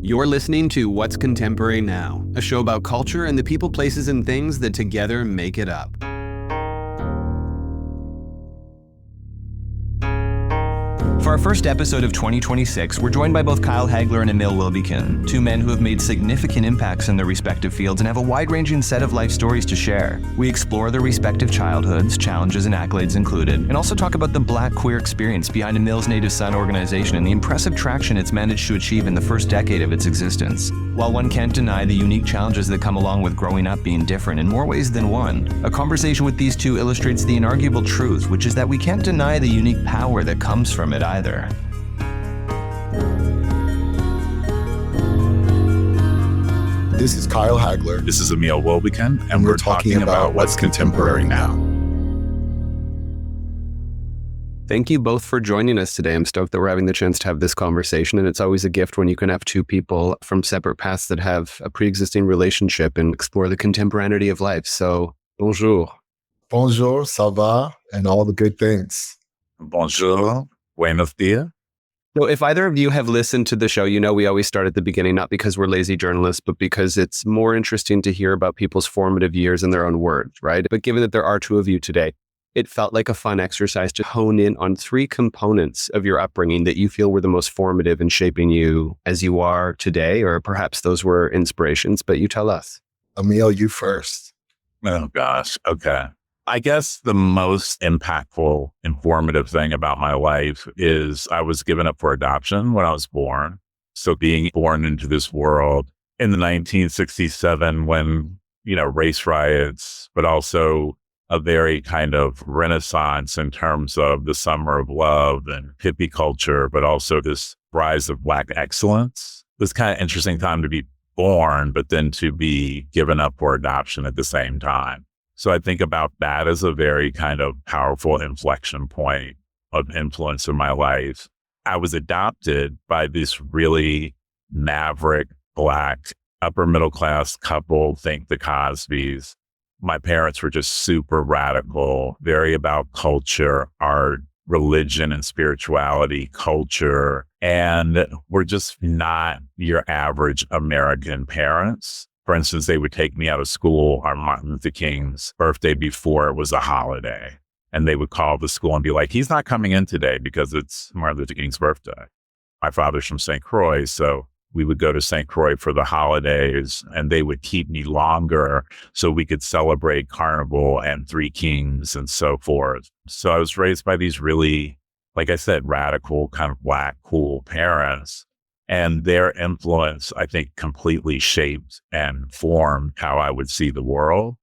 You're listening to What's Contemporary Now, a show about culture and the people, places, and things that together make it up. For our first episode of 2026, we're joined by both Hagler and Emil Wilbekin, two men who have made significant impacts in their respective fields and have a wide-ranging set of life stories to share. We explore their respective childhoods, challenges and accolades included, and also talk about the Black queer experience behind Emil's Native Son organization and the impressive traction it's managed to achieve in the first decade of its existence. While one can't deny the unique challenges that come along with growing up being different in more ways than one, a conversation with these two illustrates the inarguable truth, which is that we can't deny the unique power that comes from it either. This is Kyle Hagler. This is Emil Wilbekin, and we're talking about what's contemporary now. Thank you both for joining us today. I'm stoked that we're having the chance to have this conversation, and it's always a gift when you can have two people from separate paths that have a pre-existing relationship and explore the contemporaneity of life. So, bonjour. Bonjour, ça va, and all the good things. Bonjour, buenos dias. So if either of you have listened to the show, you know we always start at the beginning, not because we're lazy journalists, but because it's more interesting to hear about people's formative years in their own words, right? But given that there are two of you today, it felt like a fun exercise to hone in on three components of your upbringing that you feel were the most formative in shaping you as you are today, or perhaps those were inspirations, but you tell us. Emil, you first. Oh gosh, okay. I guess the most impactful, informative thing about my life is I was given up for adoption when I was born. So being born into this world in the 1967 when, race riots, but also a very kind of renaissance in terms of the summer of love and hippie culture, but also this rise of Black excellence. It was kind of interesting time to be born, but then to be given up for adoption at the same time. So I think about that as a very kind of powerful inflection point of influence in my life. I was adopted by this really maverick Black upper middle class couple, think the Cosbys. My parents were just super radical, very about culture, art, religion and spirituality, culture, and we're just not your average American parents. For instance, they would take me out of school on Martin Luther King's birthday before it was a holiday. And they would call the school and be like, he's not coming in today because it's Martin Luther King's birthday. My father's from St. Croix, so we would go to St. Croix for the holidays, and they would keep me longer so we could celebrate Carnival and Three Kings and so forth. So I was raised by these really, like I said, radical, kind of Black, cool parents. And their influence, I think, completely shaped and formed how I would see the world.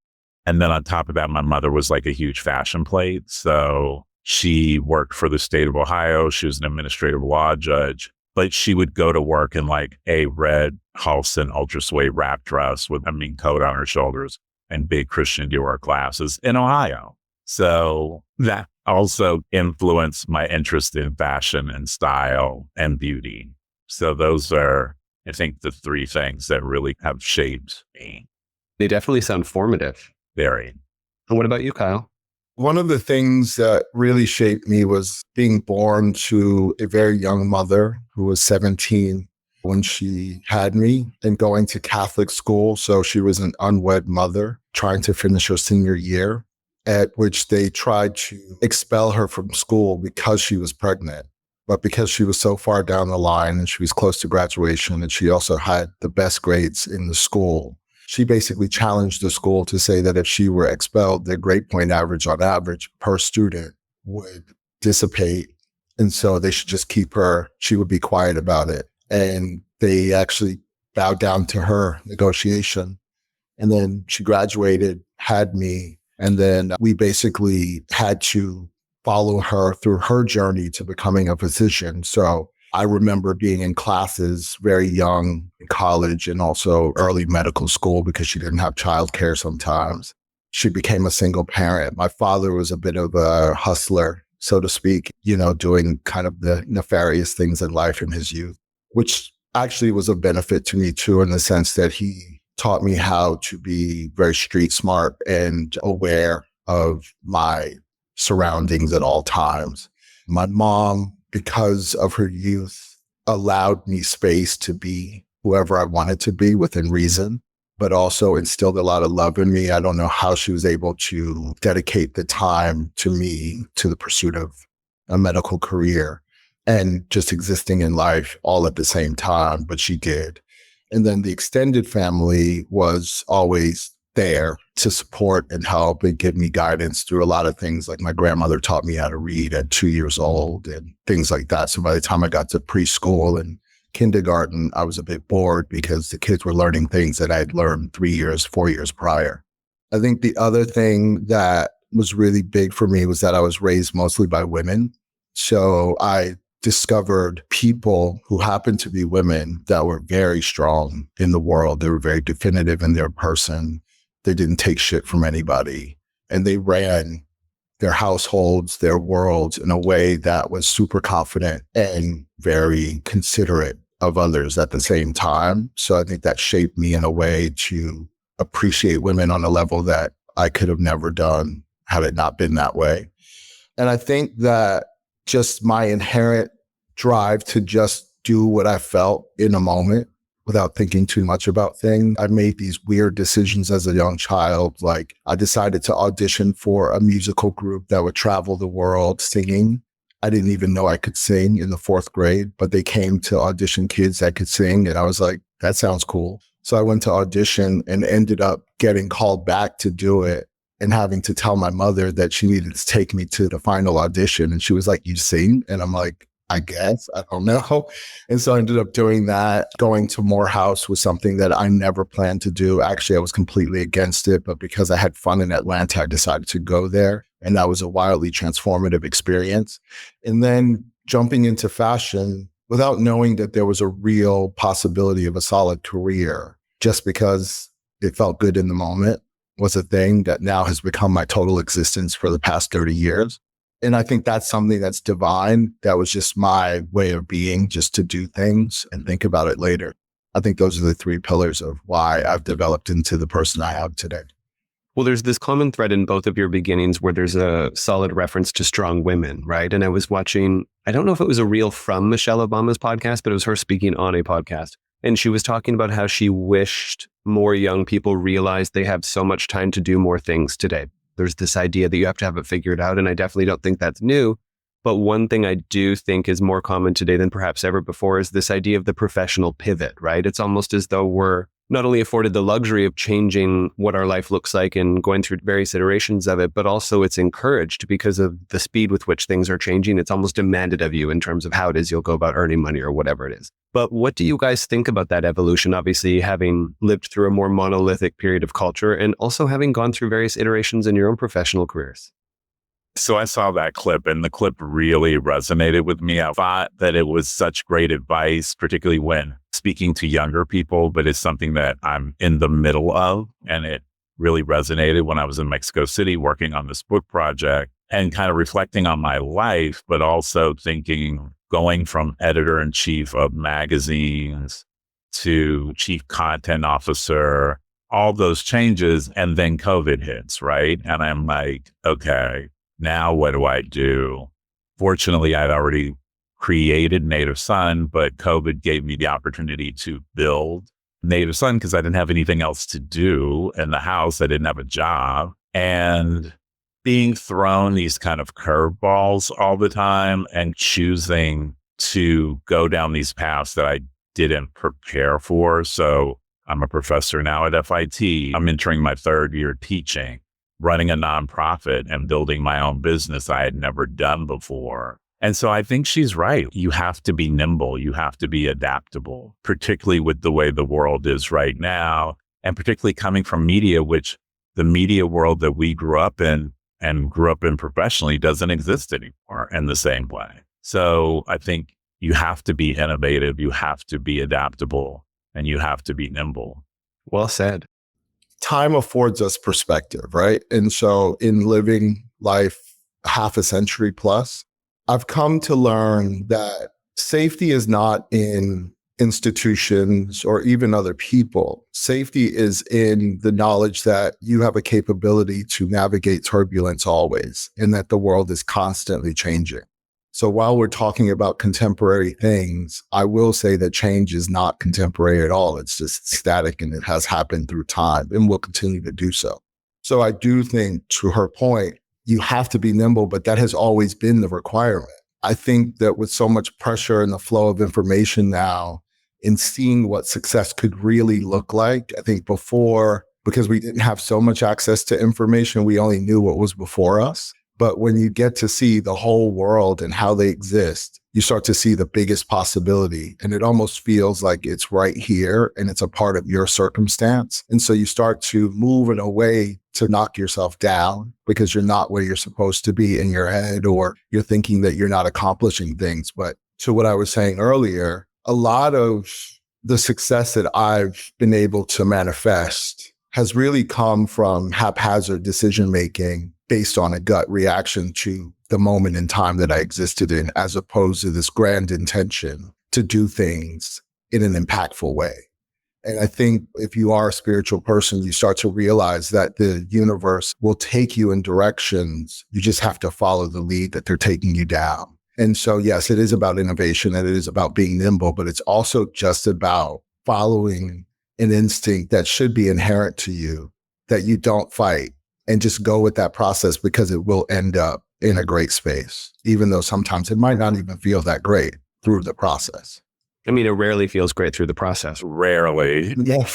And then on top of that, my mother was like a huge fashion plate. So she worked for the state of Ohio. She was an administrative law judge, but she would go to work in like a red Halston ultra suede wrap dress with a mink coat on her shoulders and big Christian Dior glasses in Ohio. So that also influenced my interest in fashion and style and beauty. So those are, I think, the three things that really have shaped me. They definitely sound formative. Very. And what about you, Kyle? One of the things that really shaped me was being born to a very young mother who was 17 when she had me and going to Catholic school. So she was an unwed mother trying to finish her senior year, at which they tried to expel her from school because she was pregnant. But because she was so far down the line and she was close to graduation and she also had the best grades in the school, she basically challenged the school to say that if she were expelled, their grade point average on average per student would dissipate. And so they should just keep her. She would be quiet about it. And they actually bowed down to her negotiation. And then she graduated, had me, and then we basically had to follow her through her journey to becoming a physician. So I remember being in classes very young in college and also early medical school because she didn't have childcare sometimes. She became a single parent. My father was a bit of a hustler, so to speak, doing kind of the nefarious things in life in his youth, which actually was a benefit to me too, in the sense that he taught me how to be very street smart and aware of my surroundings at all times. My mom, because of her youth, allowed me space to be whoever I wanted to be within reason, but also instilled a lot of love in me. I don't know how she was able to dedicate the time to me, to the pursuit of a medical career and just existing in life all at the same time, but she did. And then the extended family was always there to support and help and give me guidance through a lot of things. Like my grandmother taught me how to read at 2 years old and things like that. So by the time I got to preschool and kindergarten, I was a bit bored because the kids were learning things that I'd learned 3 years, 4 years prior. I think the other thing that was really big for me was that I was raised mostly by women. So I discovered people who happened to be women that were very strong in the world. They were very definitive in their person. They didn't take shit from anybody. And they ran their households, their worlds in a way that was super confident and very considerate of others at the same time. So I think that shaped me in a way to appreciate women on a level that I could have never done had it not been that way. And I think that just my inherent drive to just do what I felt in a moment without thinking too much about things. I made these weird decisions as a young child. Like I decided to audition for a musical group that would travel the world singing. I didn't even know I could sing in the 4th grade, but they came to audition kids that could sing. And I was like, that sounds cool. So I went to audition and ended up getting called back to do it and having to tell my mother that she needed to take me to the final audition. And she was like, you sing? And I'm like, I guess, I don't know. And so I ended up doing that. Going to Morehouse was something that I never planned to do. Actually, I was completely against it, but because I had fun in Atlanta, I decided to go there. And that was a wildly transformative experience. And then jumping into fashion without knowing that there was a real possibility of a solid career, just because it felt good in the moment, was a thing that now has become my total existence for the past 30 years. And I think that's something that's divine. That was just my way of being, just to do things and think about it later. I think those are the 3 pillars of why I've developed into the person I have today. Well, there's this common thread in both of your beginnings where there's a solid reference to strong women, right? And I was watching, I don't know if it was a reel from Michelle Obama's podcast, but it was her speaking on a podcast. And she was talking about how she wished more young people realized they have so much time to do more things today. There's this idea that you have to have it figured out. And I definitely don't think that's new. But one thing I do think is more common today than perhaps ever before is this idea of the professional pivot, right? It's almost as though we're not only afforded the luxury of changing what our life looks like and going through various iterations of it, but also it's encouraged because of the speed with which things are changing. It's almost demanded of you in terms of how it is you'll go about earning money or whatever it is. But what do you guys think about that evolution? Obviously, having lived through a more monolithic period of culture and also having gone through various iterations in your own professional careers. So I saw that clip and the clip really resonated with me. I thought that it was such great advice, particularly when speaking to younger people, but it's something that I'm in the middle of. And it really resonated when I was in Mexico City working on this book project and kind of reflecting on my life, but also thinking, going from editor-in-chief of magazines to chief content officer, all those changes, and then COVID hits, right? And I'm like, okay, now what do I do? Fortunately, I'd already created Native Son, but COVID gave me the opportunity to build Native Son because I didn't have anything else to do in the house. I didn't have a job. And being thrown these kind of curveballs all the time and choosing to go down these paths that I didn't prepare for. So I'm a professor now at FIT. I'm entering my 3rd year teaching, running a nonprofit and building my own business I had never done before. And so I think she's right. You have to be nimble. You have to be adaptable, particularly with the way the world is right now. And particularly coming from media, which the media world that we grew up in and grew up in professionally doesn't exist anymore in the same way. So I think you have to be innovative. You have to be adaptable and you have to be nimble. Well said. Time affords us perspective, right? And so in living life half a century plus, I've come to learn that safety is not in institutions or even other people. Safety is in the knowledge that you have a capability to navigate turbulence always, and that the world is constantly changing. So while we're talking about contemporary things, I will say that change is not contemporary at all. It's just static, and it has happened through time and will continue to do so. So I do think, to her point, you have to be nimble, but that has always been the requirement. I think that with so much pressure and the flow of information now, in seeing what success could really look like, I think before, because we didn't have so much access to information, we only knew what was before us. But when you get to see the whole world and how they exist, you start to see the biggest possibility. And it almost feels like it's right here and it's a part of your circumstance. And so you start to move in a way to knock yourself down because you're not where you're supposed to be in your head, or you're thinking that you're not accomplishing things. But to what I was saying earlier, a lot of the success that I've been able to manifest has really come from haphazard decision-making based on a gut reaction to the moment in time that I existed in, as opposed to this grand intention to do things in an impactful way. And I think if you are a spiritual person, you start to realize that the universe will take you in directions. You just have to follow the lead that they're taking you down. And so, yes, it is about innovation and it is about being nimble, but it's also just about following an instinct that should be inherent to you, that you don't fight, and just go with that process, because it will end up in a great space, even though sometimes it might not even feel that great through the process. I mean, it rarely feels great through the process. Rarely. Yeah,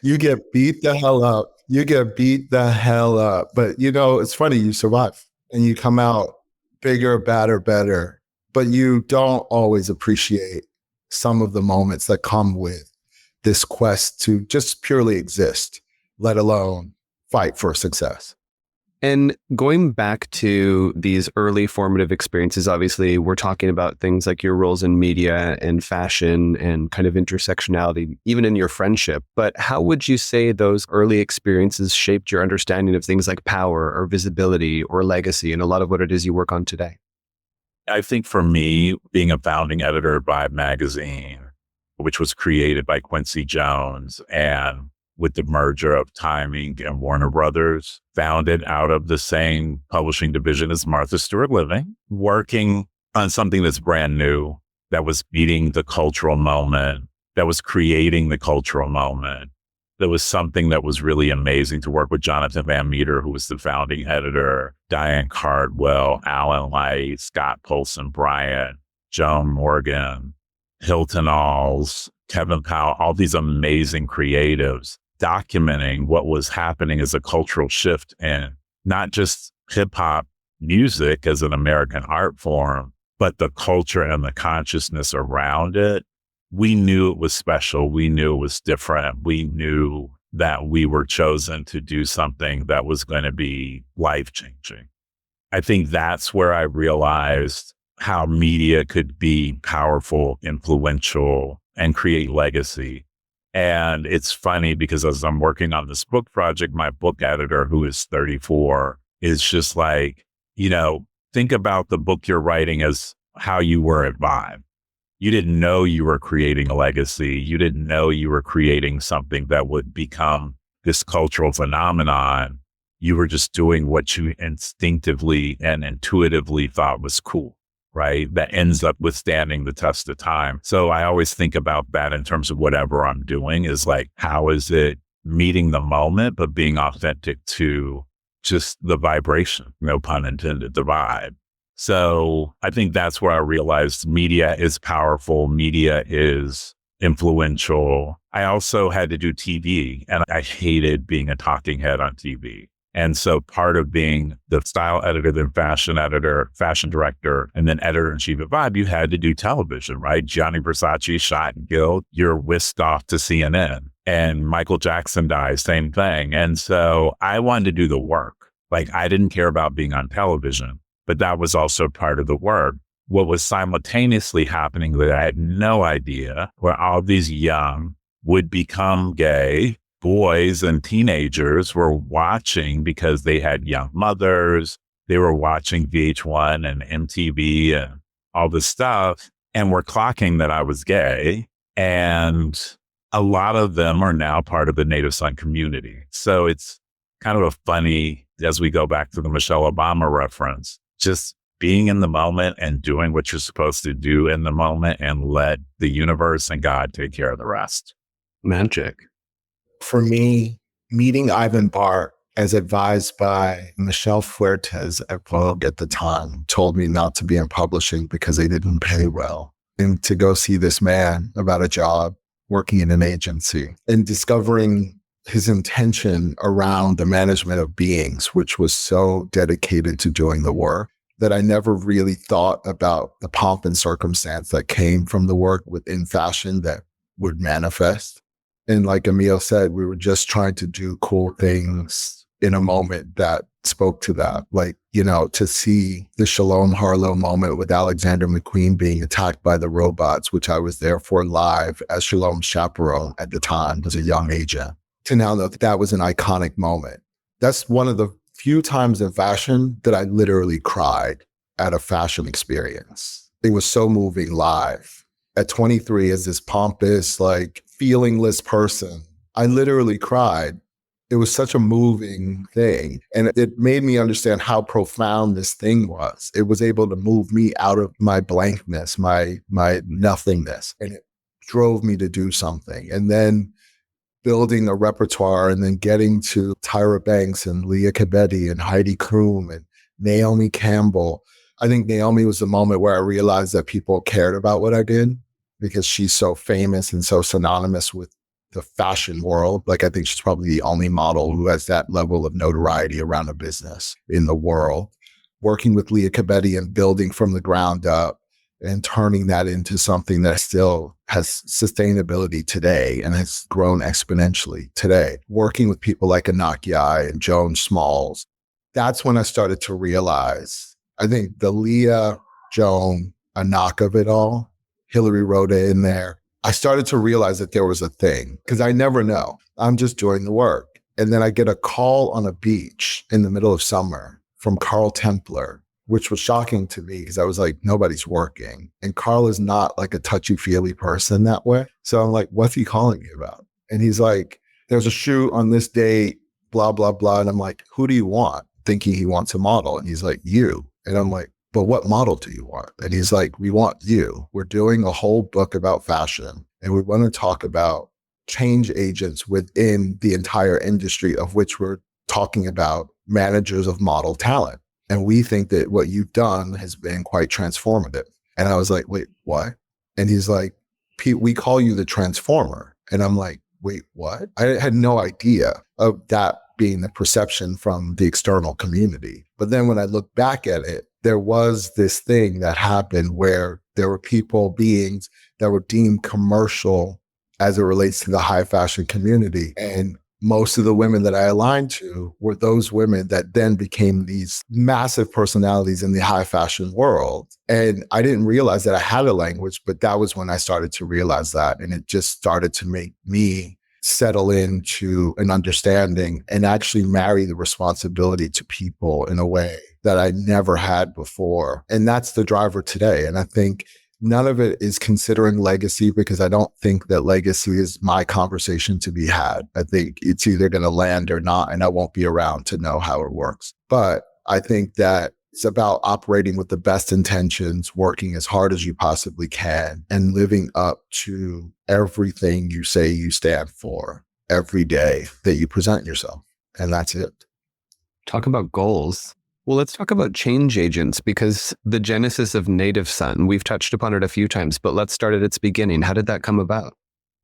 you get beat the hell up. You get beat the hell up. But it's funny, you survive and you come out bigger, badder, better. But you don't always appreciate some of the moments that come with this quest to just purely exist, let alone fight for success. And going back to these early formative experiences, obviously, we're talking about things like your roles in media and fashion and kind of intersectionality, even in your friendship. But how would you say those early experiences shaped your understanding of things like power or visibility or legacy and a lot of what it is you work on today? I think for me, being a founding editor of Vibe magazine, which was created by Quincy Jones, and with the merger of Time Inc. and Warner Brothers, founded out of the same publishing division as Martha Stewart Living, working on something that's brand new, that was meeting the cultural moment, that was creating the cultural moment. There was something that was really amazing to work with Jonathan Van Meter, who was the founding editor, Diane Cardwell, Alan Light, Scott Polson Bryant, Joan Morgan, Hilton Alls, Kevin Powell, all these amazing creatives documenting what was happening as a cultural shift, and not just hip hop music as an American art form, but the culture and the consciousness around it. We knew it was special. We knew it was different. We knew that we were chosen to do something that was going to be life-changing. I think that's where I realized how media could be powerful, influential, and create legacy. And it's funny because as I'm working on this book project, my book editor, who is 34, is just like, think about the book you're writing as how you were at Vibe. You didn't know you were creating a legacy. You didn't know you were creating something that would become this cultural phenomenon. You were just doing what you instinctively and intuitively thought was cool, right? That ends up withstanding the test of time. So I always think about that in terms of whatever I'm doing is like, how is it meeting the moment, but being authentic to just the vibration, no pun intended, the vibe. So I think that's where I realized media is powerful. Media is influential. I also had to do TV, and I hated being a talking head on TV. And so part of being the style editor, then fashion editor, fashion director, and then editor-in-chief at Vibe, you had to do television, right? Gianni Versace shot and killed. You're whisked off to CNN. And Michael Jackson dies, same thing. And so I wanted to do the work. Like, I didn't care about being on television, but that was also part of the work. What was simultaneously happening that I had no idea, where all these young would become gay boys and teenagers were watching because they had young mothers. They were watching VH1 and MTV and all this stuff, and were clocking that I was gay. And a lot of them are now part of the Native Son community. So it's kind of a funny, as we go back to the Michelle Obama reference, just being in the moment and doing what you're supposed to do in the moment and let the universe and God take care of the rest. Magic. For me, meeting Ivan Bart, as advised by Michelle Fuertes at Vogue at the time, told me not to be in publishing because they didn't pay well, and to go see this man about a job working in an agency, and discovering his intention around the management of beings, which was so dedicated to doing the work that I never really thought about the pomp and circumstance that came from the work within fashion that would manifest. And like Emil said, we were just trying to do cool things in a moment that spoke to that. Like, to see the Shalom Harlow moment with Alexander McQueen being attacked by the robots, which I was there for live as Shalom's chaperone at the time as a young agent, to now know that was an iconic moment. That's one of the few times in fashion that I literally cried at a fashion experience. It was so moving live. At 23, as this pompous, feelingless person, I literally cried. It was such a moving thing. And it made me understand how profound this thing was. It was able to move me out of my blankness, my nothingness. And it drove me to do something. And then building a repertoire and then getting to Tyra Banks and Leah Kebede and Heidi Klum and Naomi Campbell. I think Naomi was the moment where I realized that people cared about what I did because she's so famous and so synonymous with the fashion world. I think she's probably the only model who has that level of notoriety around a business in the world. Working with Leah Kebede and building from the ground up and turning that into something that still has sustainability today and has grown exponentially today. Working with people like Anak Yai and Joan Smalls. That's when I started to realize, I think the Leah, Joan, Anak of it all, Hillary Rhoda in there, I started to realize that there was a thing because I never know. I'm just doing the work. And then I get a call on a beach in the middle of summer from Carl Templer, which was shocking to me because I was like, nobody's working. And Carl is not like a touchy-feely person that way. So I'm like, what's he calling me about? And he's like, there's a shoot on this date, blah, blah, blah. And I'm like, who do you want? Thinking he wants a model. And he's like, you. And I'm like, but what model do you want? And he's like, we want you. We're doing a whole book about fashion. And we want to talk about change agents within the entire industry, of which we're talking about managers of model talent. And we think that what you've done has been quite transformative. And I was like, wait, what? And he's like, Pete, we call you the transformer. And I'm like, wait, what? I had no idea of that being the perception from the external community. But then when I look back at it, there was this thing that happened where there were beings that were deemed commercial as it relates to the high fashion community. And most of the women that I aligned to were those women that then became these massive personalities in the high fashion world. And I didn't realize that I had a language, but that was when I started to realize that. And it just started to make me settle into an understanding and actually marry the responsibility to people in a way that I never had before. And that's the driver today. And I think none of it is considering legacy, because I don't think that legacy is my conversation to be had. I think it's either going to land or not, and I won't be around to know how it works. But I think that it's about operating with the best intentions, working as hard as you possibly can, and living up to everything you say you stand for every day that you present yourself. And that's it. Talk about goals. Well, let's talk about change agents, because the genesis of Native Son, we've touched upon it a few times, but let's start at its beginning. How did that come about?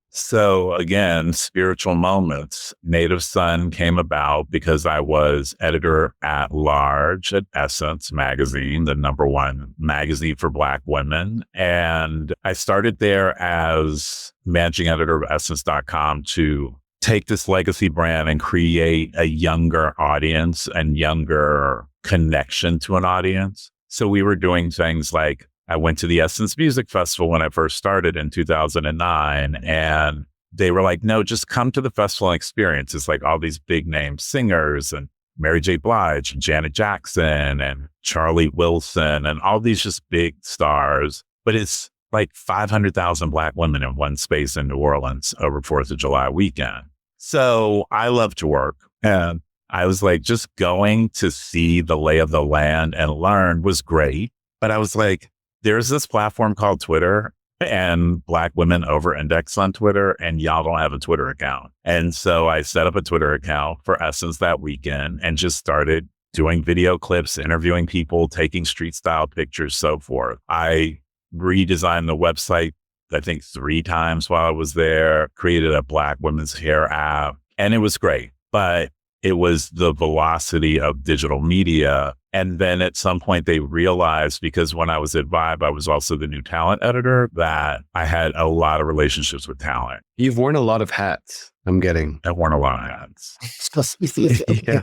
So again, spiritual moments. Native Son came about because I was editor at large at Essence magazine, the #1 magazine for Black women. And I started there as managing editor of Essence.com to take this legacy brand and create a younger audience and younger connection to an audience. So we were doing things like, I went to the Essence Music Festival when I first started in 2009, and they were like, no, just come to the festival and experience. It's like all these big name singers and Mary J. Blige and Janet Jackson and Charlie Wilson and all these just big stars. But it's like 500,000 Black women in one space in New Orleans over 4th of July weekend. So I love to work, and I was like, just going to see the lay of the land and learn was great. But I was like, there's this platform called Twitter, and Black women over index on Twitter, and y'all don't have a Twitter account. And so I set up a Twitter account for Essence that weekend and just started doing video clips, interviewing people, taking street style pictures, so forth. I redesigned the website, I think 3 times while I was there, created a Black women's hair app, and it was great. But it was the velocity of digital media. And then at some point they realized, because when I was at Vibe, I was also the new talent editor, that I had a lot of relationships with talent. You've worn a lot of hats, I'm getting. I've worn a lot of hats. Yeah.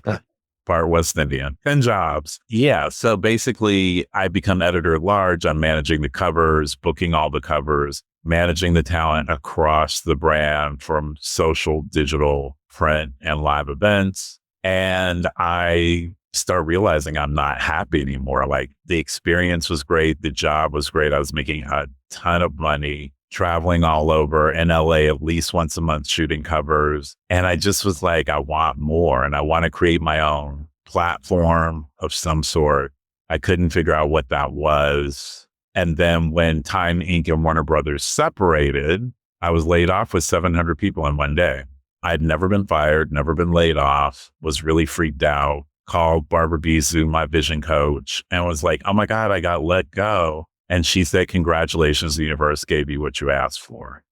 Part West Indian, 10 jobs. Yeah. So basically I become editor at large. I'm managing the covers, booking all the covers, managing the talent across the brand from social, digital, print, and live events. And I start realizing I'm not happy anymore. Like, the experience was great. The job was great. I was making a ton of money, traveling all over in LA at least once a month, shooting covers. And I just was like, I want more, and I want to create my own platform of some sort. I couldn't figure out what that was. And then when Time Inc. and Warner Brothers separated, I was laid off with 700 people in one day. I'd never been fired, never been laid off, was really freaked out, called Barbara Bizu, my vision coach, and was like, oh my God, I got let go. And she said, congratulations, the universe gave you what you asked for.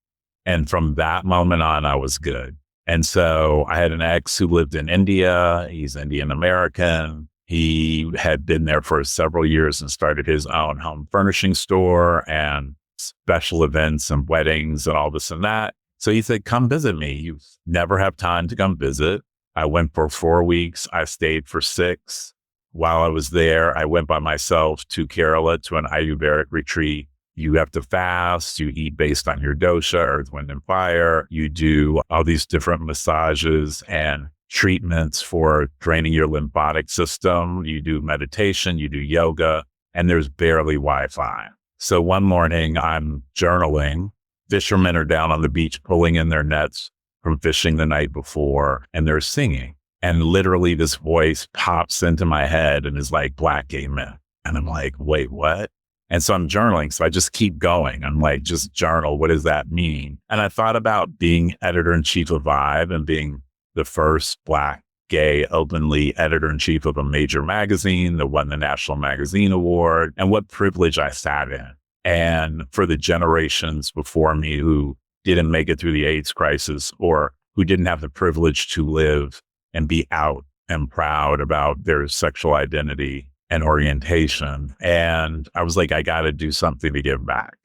And from that moment on, I was good. And so I had an ex who lived in India. He's Indian American. He had been there for several years and started his own home furnishing store and special events and weddings and all this and that. So he said, come visit me. You never have time to come visit. I went for 4 weeks. I stayed for 6. While I was there, I went by myself to Kerala to an Ayurvedic retreat. You have to fast. You eat based on your dosha, earth, wind, and fire. You do all these different massages and treatments for draining your lymphatic system. You do meditation, you do yoga, and there's barely Wi-Fi. So one morning I'm journaling. Fishermen are down on the beach pulling in their nets from fishing the night before, and they're singing. And literally this voice pops into my head and is like, Black gay men. And I'm like, wait, what? And so I'm journaling. So I just keep going. I'm like, just journal. What does that mean? And I thought about being editor-in-chief of Vibe and being the first Black gay openly editor-in-chief of a major magazine that won the National Magazine Award, and what privilege I sat in. And for the generations before me who didn't make it through the AIDS crisis, or who didn't have the privilege to live and be out and proud about their sexual identity and orientation. And I was like, I got to do something to give back.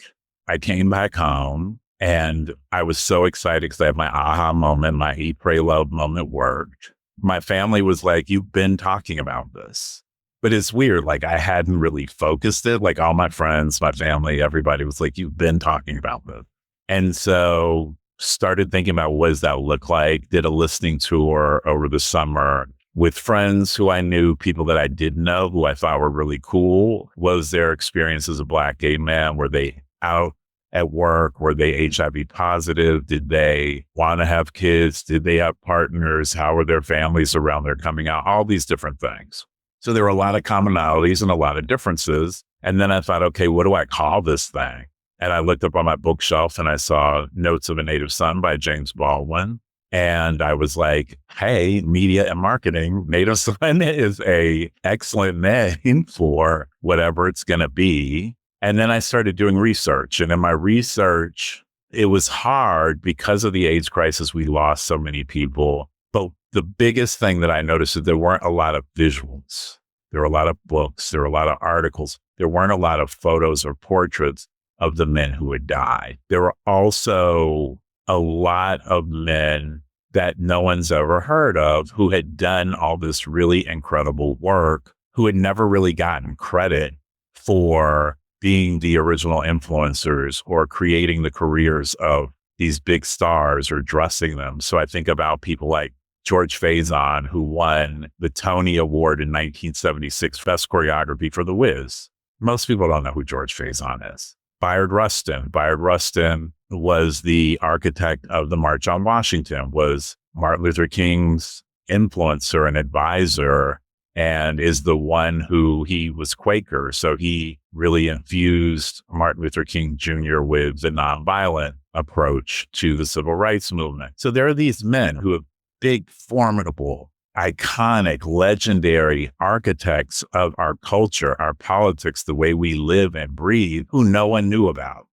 I came back home and I was so excited because I had my aha moment, my eat, pray, love moment worked. My family was like, you've been talking about this. But it's weird. Like, I hadn't really focused it. Like, all my friends, my family, everybody was like, you've been talking about this. And so started thinking about what does that look like? Did a listening tour over the summer with friends who I knew, people that I didn't know, who I thought were really cool. What was their experience as a Black gay man? Were they out at work? Were they HIV positive? Did they want to have kids? Did they have partners? How were their families around their coming out? All these different things. So there were a lot of commonalities and a lot of differences. And then I thought, okay, what do I call this thing? And I looked up on my bookshelf and I saw Notes of a Native Son by James Baldwin. And I was like, hey, media and marketing, Native Son is a excellent name for whatever it's going to be. And then I started doing research. And in my research, it was hard because of the AIDS crisis. We lost so many people. But the biggest thing that I noticed is there weren't a lot of visuals. There were a lot of books. There were a lot of articles. There weren't a lot of photos or portraits of the men who had died. There were also a lot of men that no one's ever heard of who had done all this really incredible work, who had never really gotten credit for being the original influencers or creating the careers of these big stars or dressing them. So I think about people like George Faison, who won the Tony Award in 1976, Best Choreography for The Wiz. Most people don't know who George Faison is. Bayard Rustin. Bayard Rustin was the architect of the March on Washington, was Martin Luther King's influencer and advisor, and is the one who he was Quaker. So he really infused Martin Luther King Jr. with the nonviolent approach to the civil rights movement. So there are these men who have big, formidable, iconic, legendary architects of our culture, our politics, the way we live and breathe, who no one knew about.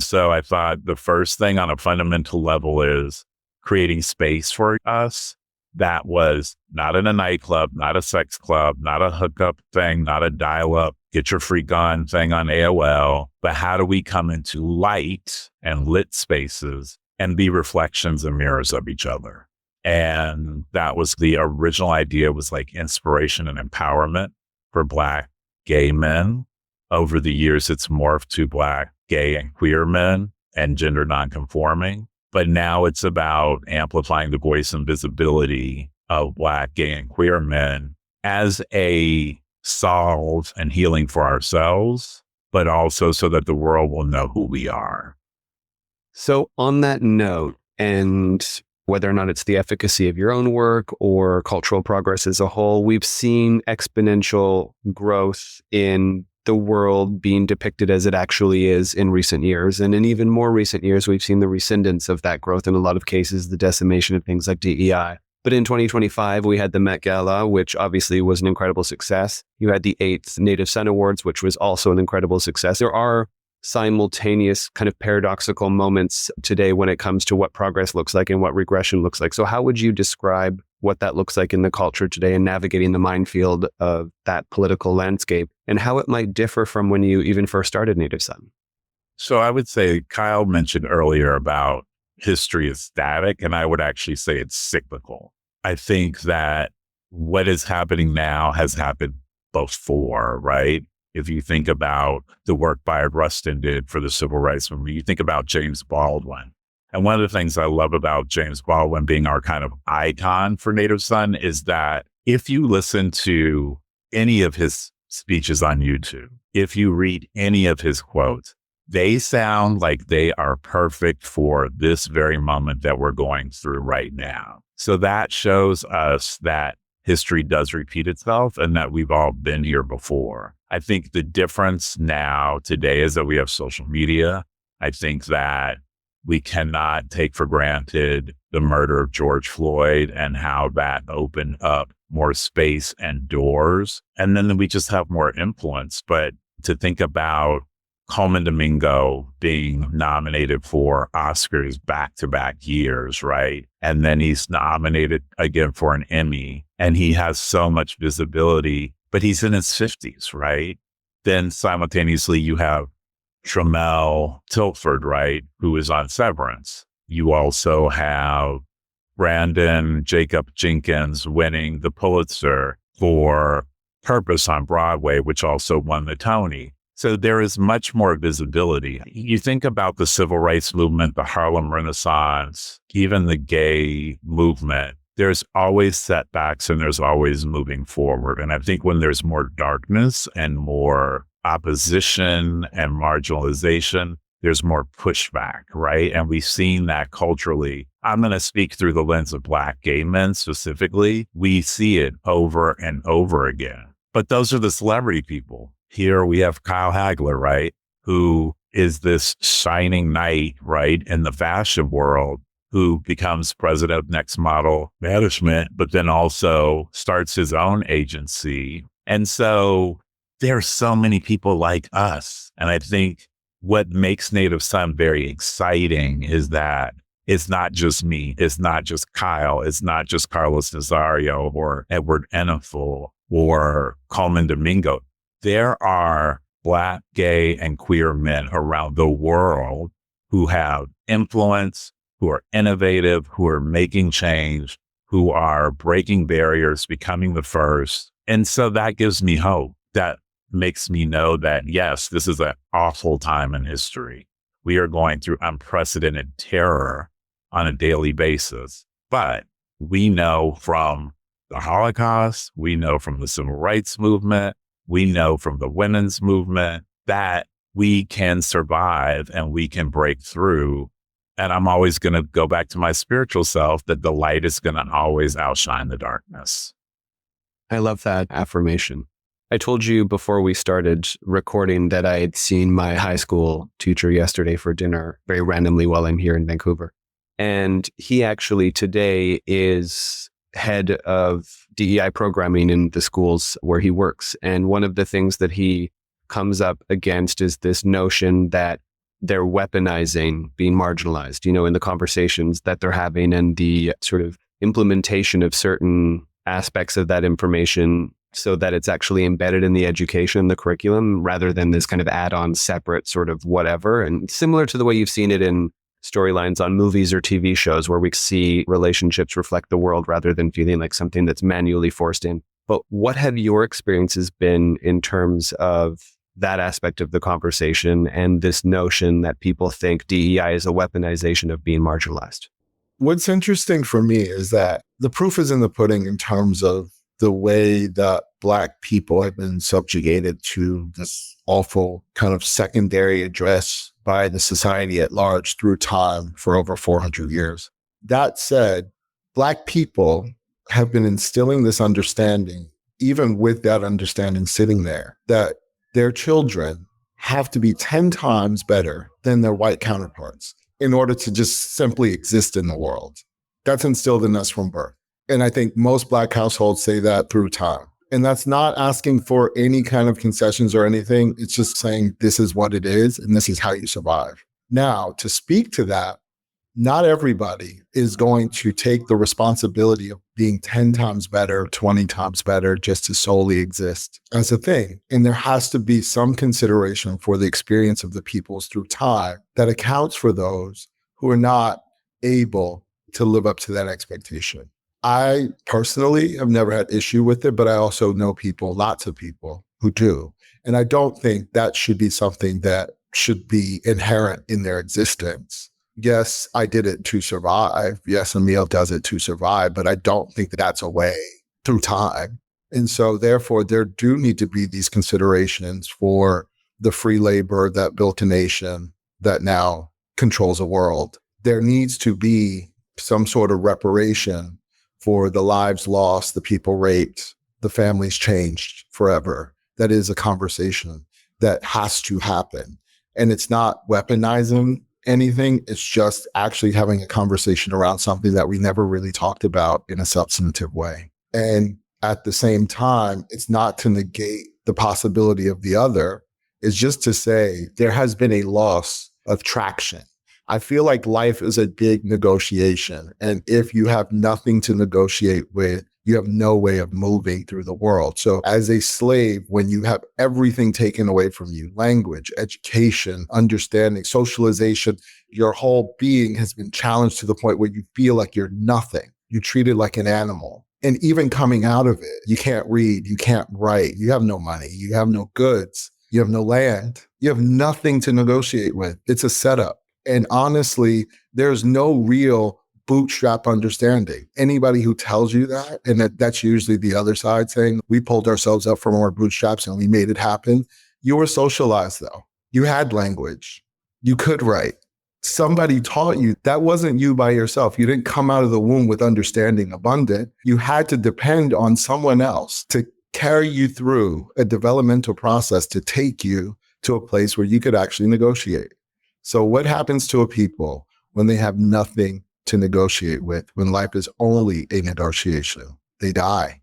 So I thought the first thing on a fundamental level is creating space for us that was not in a nightclub, not a sex club, not a hookup thing, not a dial-up, get your free gun thing on AOL, but how do we come into light and lit spaces and be reflections and mirrors of each other? And that was the original idea, was like inspiration and empowerment for Black gay men. Over the years, it's morphed to Black gay and queer men and gender nonconforming. But now it's about amplifying the voice and visibility of Black gay and queer men as a solve and healing for ourselves, but also so that the world will know who we are. So on that note, and whether or not it's the efficacy of your own work or cultural progress as a whole, we've seen exponential growth in the world being depicted as it actually is in recent years. And in even more recent years, we've seen the rescindance of that growth, in a lot of cases, the decimation of things like DEI. But in 2025, we had the Met Gala, which obviously was an incredible success. You had the 8th Native Son Awards, which was also an incredible success. There are simultaneous kind of paradoxical moments today when it comes to what progress looks like and what regression looks like. So how would you describe what that looks like in the culture today and navigating the minefield of that political landscape, and how it might differ from when you even first started Native Son? So I would say Kyle mentioned earlier about history is static, and I would actually say it's cyclical. I think that what is happening now has happened before, right? If you think about the work Bayard Rustin did for the civil rights movement, you think about James Baldwin. And one of the things I love about James Baldwin being our kind of icon for Native Son is that if you listen to any of his speeches on YouTube, if you read any of his quotes, they sound like they are perfect for this very moment that we're going through right now. So that shows us that history does repeat itself and that we've all been here before. I think the difference now today is that we have social media. I think that we cannot take for granted the murder of George Floyd and how that opened up more space and doors. And then we just have more influence. But to think about Coleman Domingo being nominated for Oscars back-to-back years, right? And then he's nominated again for an Emmy, and he has so much visibility, but he's in his 50s, right? Then simultaneously, you have Tramel Tilford, right, who is on Severance. You also have Brandon Jacob Jenkins winning the Pulitzer for Purpose on Broadway, which also won the Tony. So there is much more visibility. You think about the civil rights movement, the Harlem Renaissance, even the gay movement. There's always setbacks and there's always moving forward. And I think when there's more darkness and more opposition and marginalization, there's more pushback, right? And we've seen that culturally. I'm going to speak through the lens of Black gay men specifically. We see it over and over again. But those are the celebrity people. Here we have Kyle Hagler, right? Who is this shining knight, right, in the fashion world, who becomes president of Next Model Management, but then also starts his own agency. And so there are so many people like us. And I think what makes Native Son very exciting is that it's not just me. It's not just Kyle. It's not just Carlos Nazario or Edward Enninful or Coleman Domingo. There are Black, gay, and queer men around the world who have influence, who are innovative, who are making change, who are breaking barriers, becoming the first. And so that gives me hope. That makes me know that, yes, this is an awful time in history. We are going through unprecedented terror on a daily basis. But we know from the Holocaust, we know from the civil rights movement, we know from the women's movement that we can survive and we can break through And I'm always going to go back to my spiritual self, that the light is going to always outshine the darkness. I love that affirmation. I told you before we started recording that I had seen my high school teacher yesterday for dinner, very randomly while I'm here in Vancouver. And he actually today is head of DEI programming in the schools where he works. And one of the things that he comes up against is this notion that they're weaponizing being marginalized, in the conversations that they're having and the sort of implementation of certain aspects of that information so that it's actually embedded in the education, the curriculum, rather than this kind of add-on separate sort of whatever. And similar to the way you've seen it in storylines on movies or TV shows where we see relationships reflect the world rather than feeling like something that's manually forced in. But what have your experiences been in terms of that aspect of the conversation and this notion that people think DEI is a weaponization of being marginalized? What's interesting for me is that the proof is in the pudding in terms of the way that Black people have been subjugated to this awful kind of secondary address by the society at large through time for over 400 years. That said, Black people have been instilling this understanding, even with that understanding sitting there, that their children have to be 10 times better than their white counterparts in order to just simply exist in the world. That's instilled in us from birth. And I think most Black households say that through time. And that's not asking for any kind of concessions or anything. It's just saying this is what it is and this is how you survive. Now, to speak to that, not everybody is going to take the responsibility of being 10 times better, 20 times better, just to solely exist as a thing. And there has to be some consideration for the experience of the peoples through time that accounts for those who are not able to live up to that expectation. I personally have never had issue with it, but I also know people, lots of people who do. And I don't think that should be something that should be inherent in their existence. Yes, I did it to survive. Yes, Emil does it to survive, but I don't think that that's a way through time. And so therefore, there do need to be these considerations for the free labor that built a nation that now controls a world. There needs to be some sort of reparation for the lives lost, the people raped, the families changed forever. That is a conversation that has to happen. And it's not weaponizing anything. It's just actually having a conversation around something that we never really talked about in a substantive way. And at the same time, it's not to negate the possibility of the other. It's just to say there has been a loss of traction. I feel like life is a big negotiation. And if you have nothing to negotiate with, you have no way of moving through the world. So as a slave, when you have everything taken away from you, language, education, understanding, socialization, your whole being has been challenged to the point where you feel like you're nothing. You're treated like an animal. And even coming out of it, you can't read, you can't write, you have no money, you have no goods, you have no land, you have nothing to negotiate with. It's a setup. And honestly, there's no real bootstrap understanding. Anybody who tells you that, and that's usually the other side saying, we pulled ourselves up from our bootstraps and we made it happen. You were socialized though. You had language. You could write. Somebody taught you. That wasn't you by yourself. You didn't come out of the womb with understanding abundant. You had to depend on someone else to carry you through a developmental process to take you to a place where you could actually negotiate. So what happens to a people when they have nothing to negotiate with, when life is only a negotiation? They die.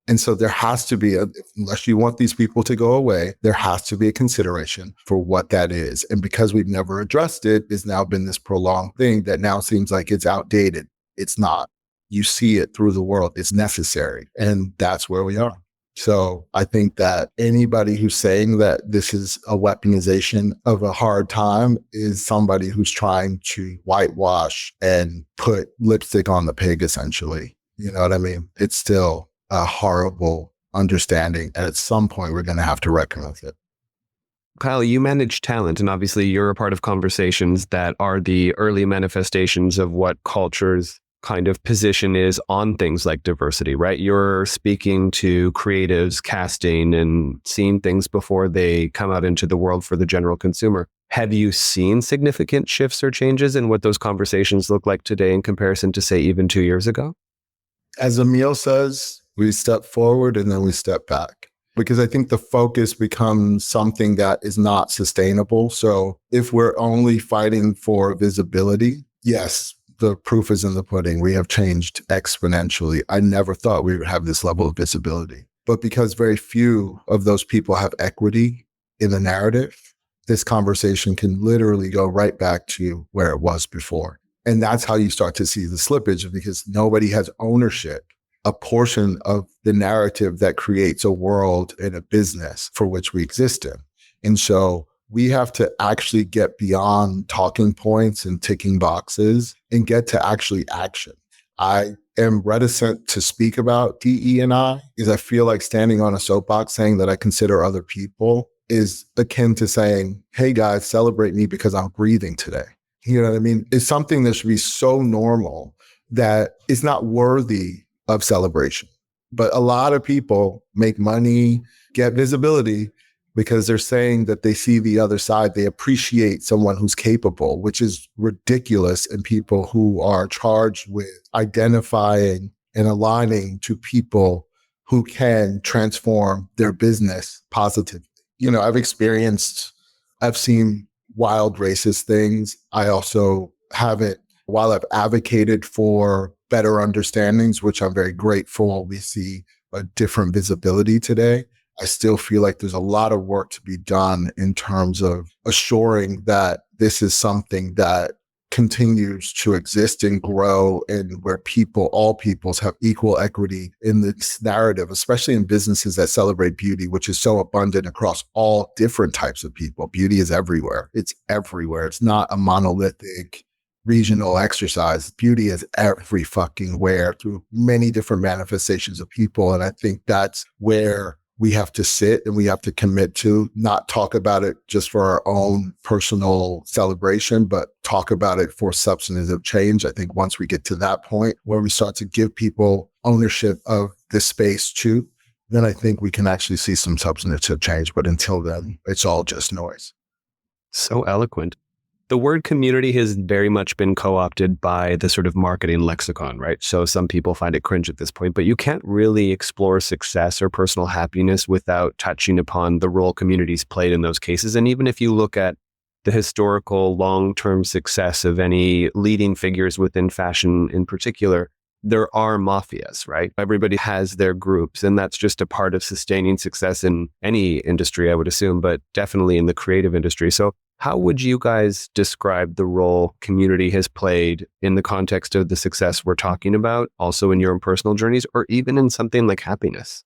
And so there has to be, unless you want these people to go away, there has to be a consideration for what that is. And because we've never addressed it, it's now been this prolonged thing that now seems like it's outdated. It's not. You see it through the world. It's necessary. And that's where we are. So I think that anybody who's saying that this is a weaponization of a hard time is somebody who's trying to whitewash and put lipstick on the pig, essentially. You know what I mean? It's still a horrible understanding. And at some point, we're going to have to reckon with it. Kyle, you manage talent, and obviously you're a part of conversations that are the early manifestations of what culture's kind of position is on things like diversity, right? You're speaking to creatives, casting, and seeing things before they come out into the world for the general consumer. Have you seen significant shifts or changes in what those conversations look like today in comparison to, say, even 2 years ago? As Emil says, we step forward and then we step back. Because I think the focus becomes something that is not sustainable. So if we're only fighting for visibility, yes, the proof is in the pudding. We have changed exponentially. I never thought we would have this level of visibility. But because very few of those people have equity in the narrative, this conversation can literally go right back to where it was before. And that's how you start to see the slippage, because nobody has ownership, a portion of the narrative that creates a world and a business for which we exist in. And so we have to actually get beyond talking points and ticking boxes and get to actually action. I am reticent to speak about DE&I because I feel like standing on a soapbox saying that I consider other people is akin to saying, hey guys, celebrate me because I'm breathing today. You know what I mean? It's something that should be so normal that it's not worthy of celebration. But a lot of people make money, get visibility because they're saying that they see the other side. They appreciate someone who's capable, which is ridiculous in people who are charged with identifying and aligning to people who can transform their business positively. You know, I've seen wild racist things. I also haven't, while I've advocated for better understandings, which I'm very grateful we see a different visibility today, I still feel like there's a lot of work to be done in terms of assuring that this is something that continues to exist and grow, and where all peoples have equal equity in this narrative, especially in businesses that celebrate beauty, which is so abundant across all different types of people. Beauty is everywhere. It's everywhere. It's not a monolithic regional exercise. Beauty is every fucking where through many different manifestations of people. And I think that's where we have to sit and we have to commit to not talk about it just for our own personal celebration, but talk about it for substantive change. I think once we get to that point where we start to give people ownership of this space too, then I think we can actually see some substantive change. But until then, it's all just noise. So eloquent. The word community has very much been co-opted by the sort of marketing lexicon, right? So some people find it cringe at this point, but you can't really explore success or personal happiness without touching upon the role communities played in those cases. And even if you look at the historical long-term success of any leading figures within fashion in particular, there are mafias, right? Everybody has their groups, and that's just a part of sustaining success in any industry, I would assume, but definitely in the creative industry. So how would you guys describe the role community has played in the context of the success we're talking about, also in your own personal journeys, or even in something like happiness?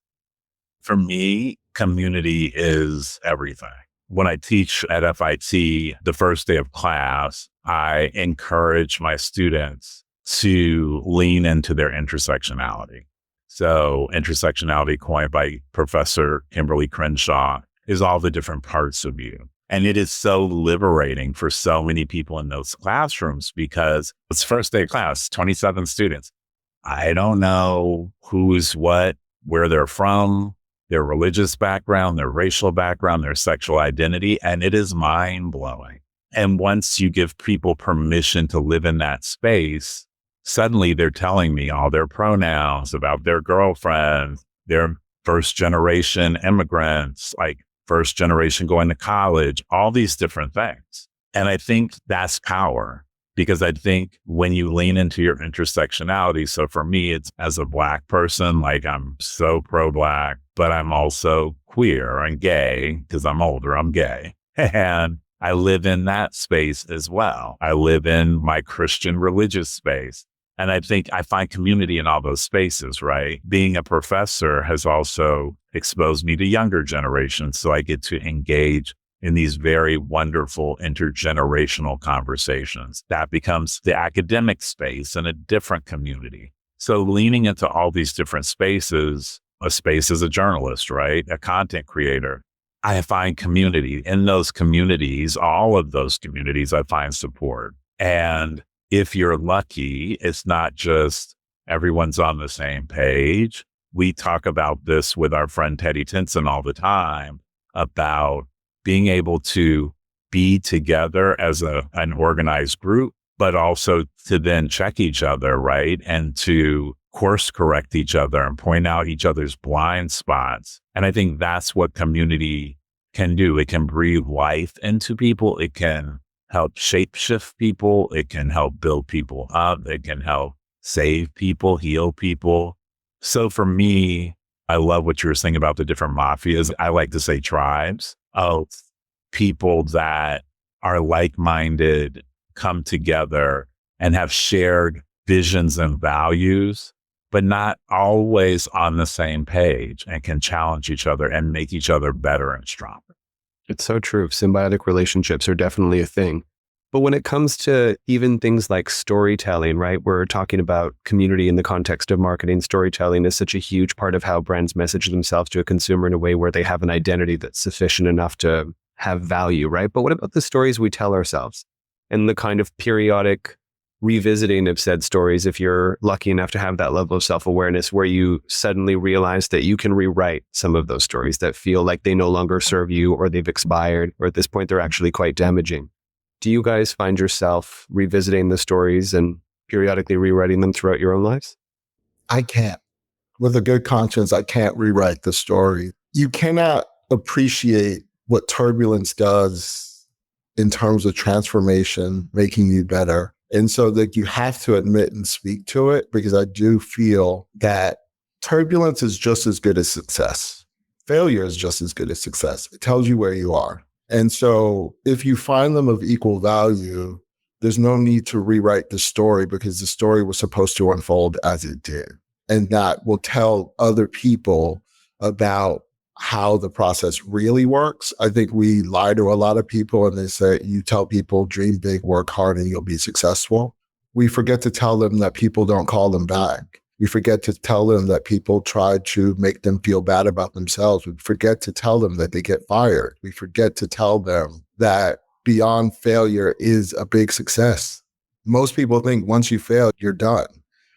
For me, community is everything. When I teach at FIT, the first day of class, I encourage my students to lean into their intersectionality. So intersectionality, coined by Professor Kimberly Crenshaw, is all the different parts of you. And it is so liberating for so many people in those classrooms because it's first day of class, 27 students. I don't know who's what, where they're from, their religious background, their racial background, their sexual identity, and it is mind-blowing. And once you give people permission to live in that space, suddenly they're telling me all their pronouns about their girlfriends, their first generation immigrants, like first generation going to college, all these different things. And I think that's power, because I think when you lean into your intersectionality, so for me, it's as a Black person, like I'm so pro-Black, but I'm also queer and gay because I'm older, I'm gay. And I live in that space as well. I live in my Christian religious space. And I think I find community in all those spaces, right? Being a professor has also exposed me to younger generations. So I get to engage in these very wonderful intergenerational conversations. That becomes the academic space and a different community. So leaning into all these different spaces, a space as a journalist, right? A content creator, I find community. In those communities, all of those communities, I find support. And if you're lucky, it's not just everyone's on the same page. We talk about this with our friend Teddy Tinson all the time about being able to be together as an organized group, but also to then check each other, right? And to course correct each other and point out each other's blind spots. And I think that's what community can do. It can breathe life into people. It can help shapeshift people. It can help build people up. It can help save people, heal people. So for me, I love what you were saying about the different mafias. I like to say tribes of people that are like-minded, come together and have shared visions and values, but not always on the same page, and can challenge each other and make each other better and stronger. It's so true. Symbiotic relationships are definitely a thing. But when it comes to even things like storytelling, right? We're talking about community in the context of marketing. Storytelling is such a huge part of how brands message themselves to a consumer in a way where they have an identity that's sufficient enough to have value, right? But what about the stories we tell ourselves and the kind of periodic revisiting of said stories, if you're lucky enough to have that level of self-awareness where you suddenly realize that you can rewrite some of those stories that feel like they no longer serve you, or they've expired, or at this point they're actually quite damaging. Do you guys find yourself revisiting the stories and periodically rewriting them throughout your own lives? I can't. With a good conscience, I can't rewrite the story. You cannot appreciate what turbulence does in terms of transformation, making you better. And so that you have to admit and speak to it, because I do feel that turbulence is just as good as success. Failure is just as good as success. It tells you where you are. And so if you find them of equal value, there's no need to rewrite the story, because the story was supposed to unfold as it did. And that will tell other people about how the process really works. I think we lie to a lot of people and they say, you tell people, dream big, work hard, and you'll be successful. We forget to tell them that people don't call them back. We forget to tell them that people try to make them feel bad about themselves. We forget to tell them that they get fired. We forget to tell them that beyond failure is a big success. Most people think once you fail, you're done.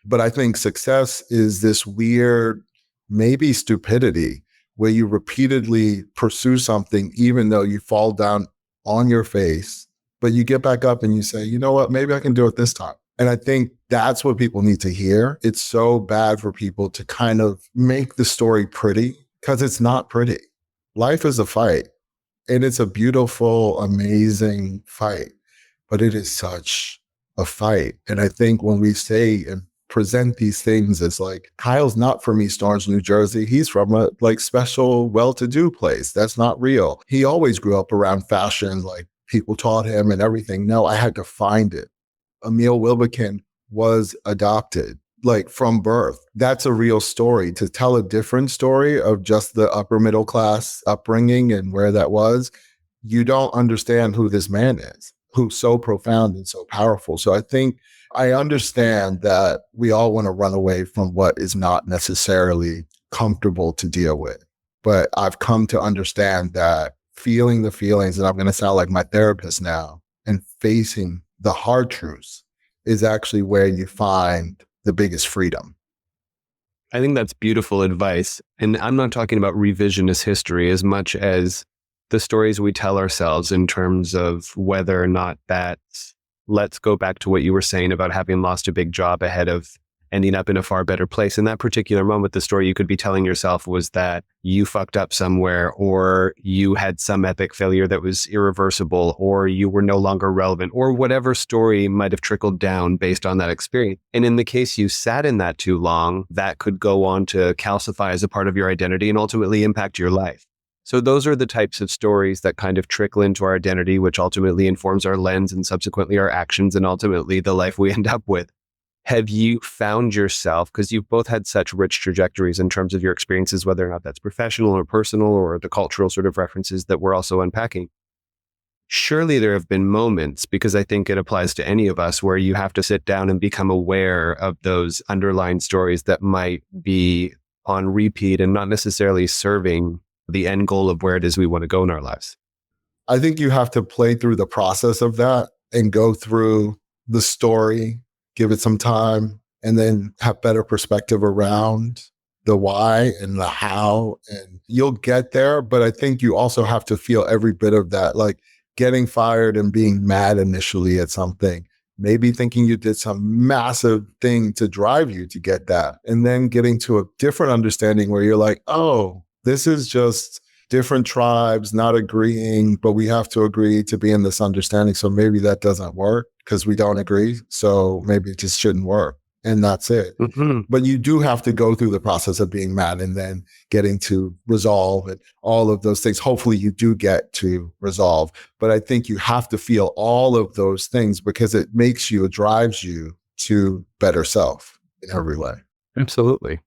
But I think success is this weird, maybe stupidity, where you repeatedly pursue something, even though you fall down on your face, but you get back up and you say, you know what, maybe I can do it this time. And I think that's what people need to hear. It's so bad for people to kind of make the story pretty, because it's not pretty. Life is a fight, and it's a beautiful, amazing fight, but it is such a fight. And I think when we say and present these things as like, Kyle's not from East Orange, New Jersey. He's from a like special, well-to-do place. That's not real. He always grew up around fashion, like people taught him and everything. No, I had to find it. Emil Wilbekin was adopted, like from birth. That's a real story. To tell a different story of just the upper middle class upbringing and where that was, you don't understand who this man is, who's so profound and so powerful. So I think I understand that we all want to run away from what is not necessarily comfortable to deal with. But I've come to understand that feeling the feelings, and I'm going to sound like my therapist now, and facing the hard truths is actually where you find the biggest freedom. I think that's beautiful advice. And I'm not talking about revisionist history as much as the stories we tell ourselves in terms of whether or not that's, let's go back to what you were saying about having lost a big job ahead of ending up in a far better place. In that particular moment, the story you could be telling yourself was that you fucked up somewhere, or you had some epic failure that was irreversible, or you were no longer relevant, or whatever story might have trickled down based on that experience. And in the case you sat in that too long, that could go on to calcify as a part of your identity and ultimately impact your life. So those are the types of stories that kind of trickle into our identity, which ultimately informs our lens and subsequently our actions and ultimately the life we end up with. Have you found yourself, because you've both had such rich trajectories in terms of your experiences, whether or not that's professional or personal or the cultural sort of references that we're also unpacking, surely there have been moments, because I think it applies to any of us, where you have to sit down and become aware of those underlying stories that might be on repeat and not necessarily serving the end goal of where it is we want to go in our lives. I think you have to play through the process of that and go through the story, give it some time, and then have better perspective around the why and the how, and you'll get there. But I think you also have to feel every bit of that. Like, getting fired and being mad initially at something, maybe thinking you did some massive thing to drive you to get that, and then getting to a different understanding where you're like, oh, this is just different tribes not agreeing, but we have to agree to be in this understanding. So maybe that doesn't work because we don't agree. So maybe it just shouldn't work. And that's it. Mm-hmm. But you do have to go through the process of being mad and then getting to resolve and all of those things. Hopefully you do get to resolve. But I think you have to feel all of those things because it makes you, it drives you to better self in every way. Absolutely.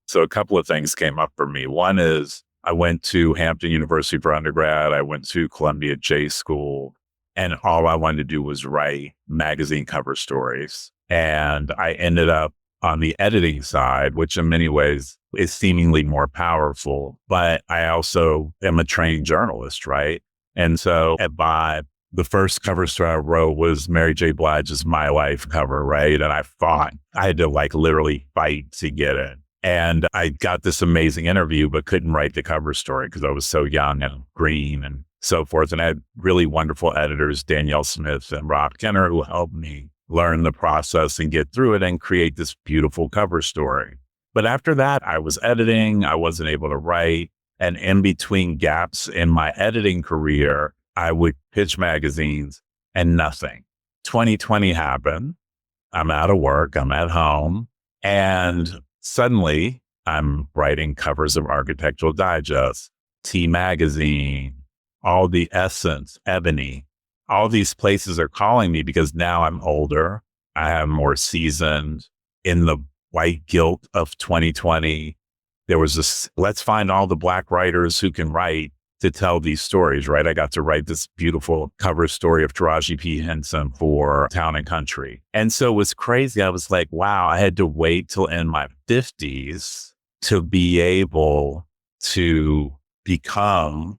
So a couple of things came up for me. One is I went to Hampton University for undergrad. I went to Columbia J School, and all I wanted to do was write magazine cover stories. And I ended up on the editing side, which in many ways is seemingly more powerful. But I also am a trained journalist, right? And so at Vibe, the first cover story I wrote was Mary J. Blige's My Life cover, right? And I had to like literally fight to get it. And I got this amazing interview, but couldn't write the cover story because I was so young and green and so forth. And I had really wonderful editors, Danielle Smith and Rob Kenner, who helped me learn the process and get through it and create this beautiful cover story. But after that, I was editing, I wasn't able to write. And in between gaps in my editing career, I would pitch magazines and nothing. 2020 happened. I'm out of work, I'm at home. And suddenly I'm writing covers of Architectural Digest, T Magazine, all the Essence, Ebony. All these places are calling me because now I'm older. I am more seasoned in the white guilt of 2020. There was this, let's find all the Black writers who can write to tell these stories, right? I got to write this beautiful cover story of Taraji P. Henson for Town and Country. And so it was crazy. I was like, wow, I had to wait till in my 50s to be able to become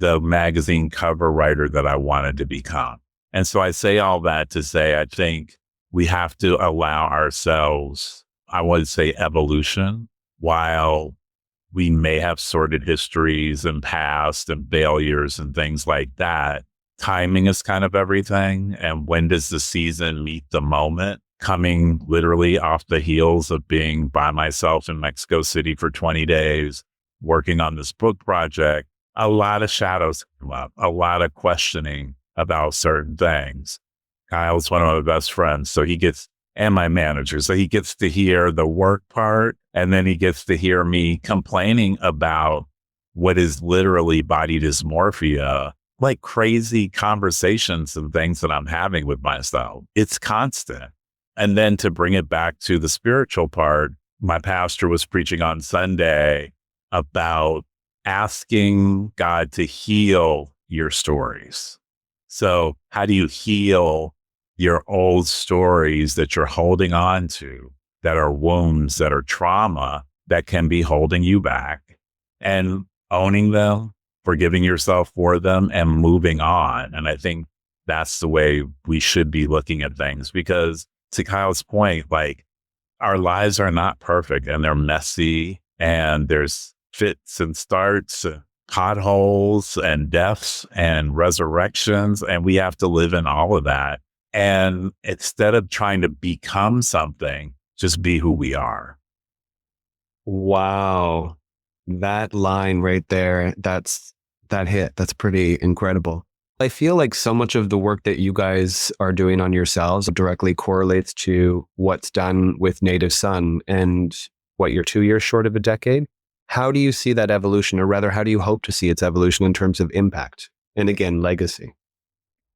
the magazine cover writer that I wanted to become. And so I say all that to say, I think we have to allow ourselves, I would say, evolution. While we may have sordid histories and past and failures and things like that, timing is kind of everything. And when does the season meet the moment? Coming literally off the heels of being by myself in Mexico City for 20 days, working on this book project, a lot of shadows come up, a lot of questioning about certain things. Kyle's one of my best friends, and my manager. So he gets to hear the work part, and then he gets to hear me complaining about what is literally body dysmorphia, like crazy conversations and things that I'm having with myself. It's constant. And then to bring it back to the spiritual part, my pastor was preaching on Sunday about asking God to heal your stories. So how do you heal your old stories that you're holding on to, that are wounds, that are trauma, that can be holding you back, and owning them, forgiving yourself for them, and moving on? And I think that's the way we should be looking at things, because to Kyle's point, like, our lives are not perfect and they're messy, and there's fits and starts, potholes and deaths and resurrections, and we have to live in all of that. And instead of trying to become something, just be who we are. Wow. That line right there, that hit. That's pretty incredible. I feel like so much of the work that you guys are doing on yourselves directly correlates to what's done with Native Son, and what, you're 2 years short of a decade. How do you see that evolution, or rather, how do you hope to see its evolution in terms of impact and, again, legacy?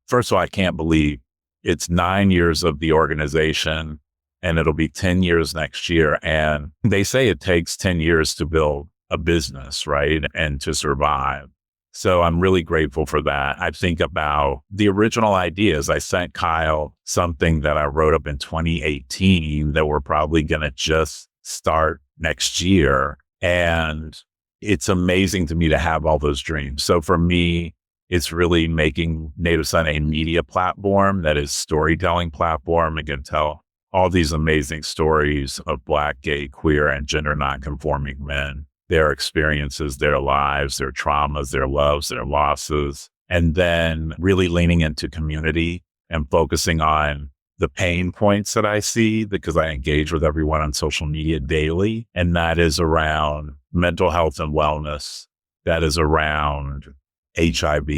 First of all, I can't believe it's 9 years of the organization, and it'll be 10 years next year. And they say it takes 10 years to build a business, right? And to survive. So I'm really grateful for that. I think about the original ideas. I sent Kyle something that I wrote up in 2018 that we're probably going to just start next year. And it's amazing to me to have all those dreams. So for me, it's really making Native Son a media platform that is storytelling platform and can tell all these amazing stories of Black, gay, queer, and gender nonconforming men, their experiences, their lives, their traumas, their loves, their losses, and then really leaning into community and focusing on the pain points that I see because I engage with everyone on social media daily. And that is around mental health and wellness. That is around HIV.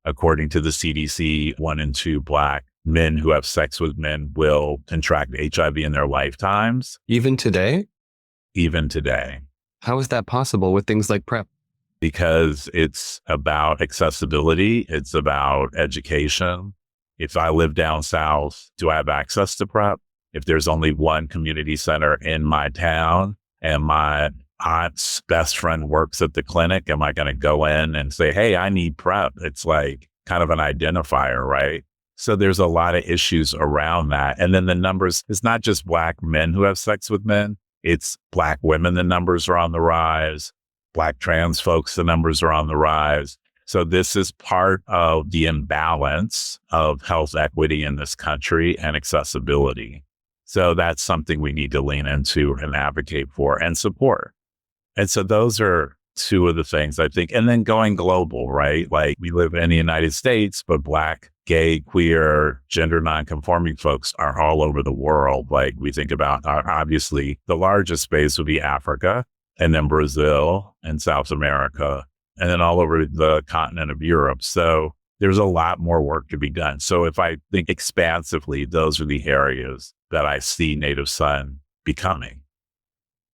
According to the CDC, 1 in 2 Black men who have sex with men will contract HIV in their lifetimes. Even today? Even today. How is that possible with things like PrEP? Because it's about accessibility. It's about education. If I live down south, do I have access to PrEP? If there's only one community center in my town and my aunt's best friend works at the clinic, am I going to go in and say, hey, I need PrEP? It's like kind of an identifier, right? So there's a lot of issues around that. And then the numbers, it's not just Black men who have sex with men. It's Black women, the numbers are on the rise. Black trans folks, the numbers are on the rise. So this is part of the imbalance of health equity in this country and accessibility. So that's something we need to lean into and advocate for and support. And so those are two of the things I think. And then going global, right? Like we live in the United States, but Black, gay, queer, gender nonconforming folks are all over the world. Like we think about, obviously, the largest space would be Africa, and then Brazil and South America, and then all over the continent of Europe. So there's a lot more work to be done. So if I think expansively, those are the areas that I see Native Son becoming.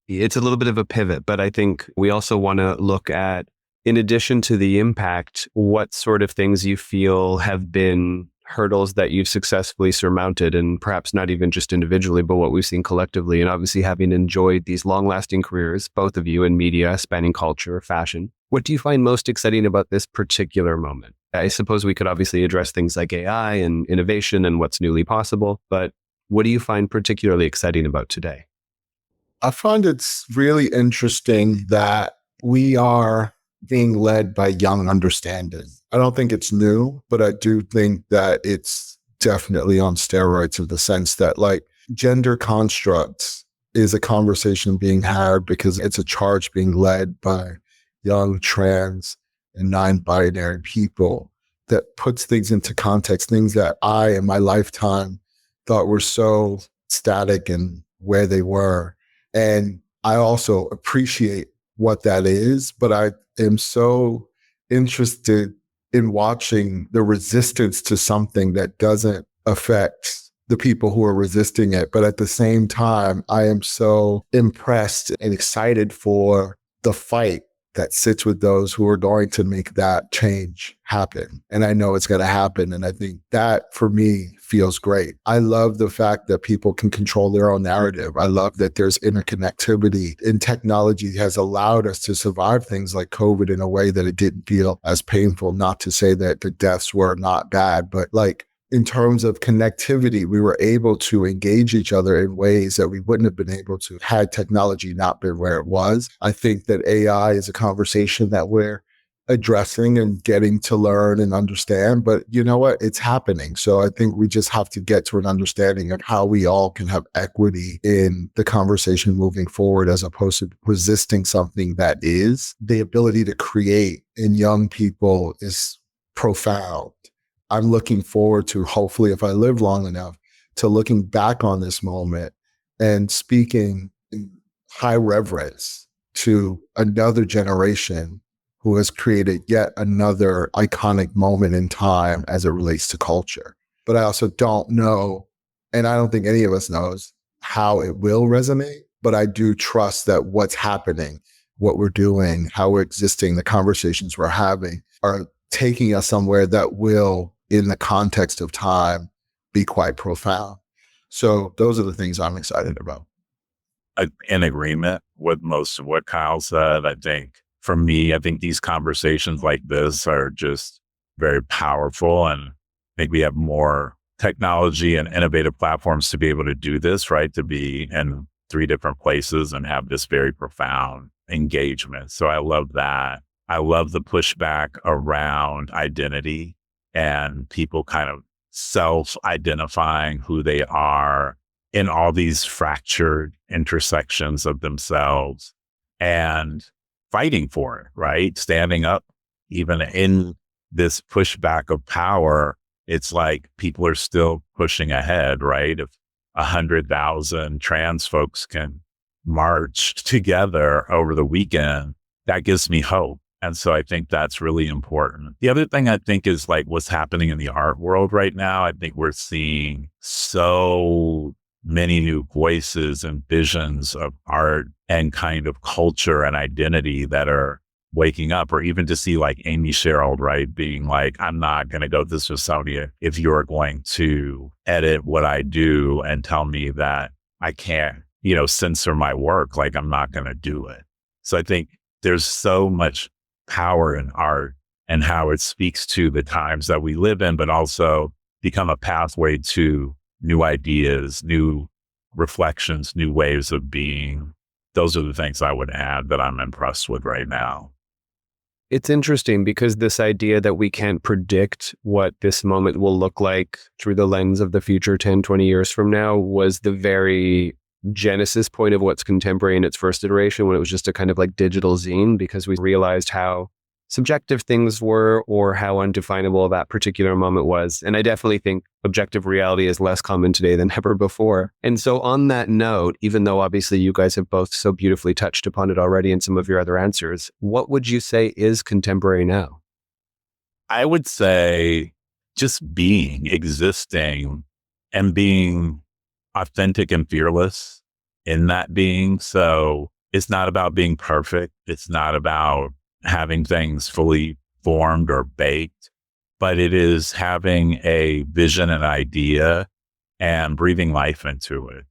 It's a little bit of a pivot, but I think we also want to look at, in addition to the impact, what sort of things you feel have been hurdles that you've successfully surmounted, and perhaps not even just individually, but what we've seen collectively. And obviously having enjoyed these long-lasting careers, both of you in media, spanning culture, fashion, what do you find most exciting about this particular moment? I suppose we could obviously address things like AI and innovation and what's newly possible, but what do you find particularly exciting about today? I find it's really interesting that we are being led by young understanding. I don't think it's new, but I do think that it's definitely on steroids in the sense that like gender constructs is a conversation being had because it's a charge being led by young trans and non-binary people that puts things into context, things that I in my lifetime thought were so static and where they were. And I also appreciate what that is, but I am so interested in watching the resistance to something that doesn't affect the people who are resisting it. But at the same time, I am so impressed and excited for the fight that sits with those who are going to make that change happen. And I know it's going to happen. And I think that for me feels great. I love the fact that people can control their own narrative. I love that there's interconnectivity, and technology has allowed us to survive things like COVID in a way that it didn't feel as painful. Not to say that the deaths were not bad, but like in terms of connectivity, we were able to engage each other in ways that we wouldn't have been able to had technology not been where it was. I think that AI is a conversation that we're addressing and getting to learn and understand, but you know what? It's happening. So I think we just have to get to an understanding of how we all can have equity in the conversation moving forward, as opposed to resisting something that is. The ability to create in young people is profound. I'm looking forward to, hopefully, if I live long enough, to looking back on this moment and speaking in high reverence to another generation who has created yet another iconic moment in time as it relates to culture. But I also don't know, and I don't think any of us knows, how it will resonate. But I do trust that what's happening, what we're doing, how we're existing, the conversations we're having are taking us somewhere that will, in the context of time, be quite profound. So those are the things I'm excited about. In agreement with most of what Kyle said. I think for me, I think these conversations like this are just very powerful. And I think we have more technology and innovative platforms to be able to do this, right? To be in 3 different places and have this very profound engagement. So I love that. I love the pushback around identity and people kind of self-identifying who they are in all these fractured intersections of themselves and fighting for it, right? Standing up even in this pushback of power, it's like people are still pushing ahead, right? If 100,000 trans folks can march together over the weekend, that gives me hope. And so I think that's really important. The other thing I think is like what's happening in the art world right now. I think we're seeing so many new voices and visions of art and kind of culture and identity that are waking up, or even to see like Amy Sherald, right, being like, I'm not going to go to the Smithsonian if you're going to edit what I do and tell me that I can't, censor my work. Like, I'm not going to do it. So I think there's so much power in art and how it speaks to the times that we live in, but also become a pathway to new ideas, new reflections, new ways of being. Those are the things I would add that I'm impressed with right now. It's interesting because this idea that we can't predict what this moment will look like through the lens of the future 10, 20 years from now was the very genesis point of What's Contemporary in its first iteration, when it was just a kind of like digital zine, because we realized how subjective things were or how undefinable that particular moment was. And I definitely think objective reality is less common today than ever before. And so on that note, even though obviously you guys have both so beautifully touched upon it already in some of your other answers, what would you say is contemporary now? I would say just being, existing, and being authentic and fearless in that being. So it's not about being perfect. It's not about having things fully formed or baked, but it is having a vision and idea and breathing life into it.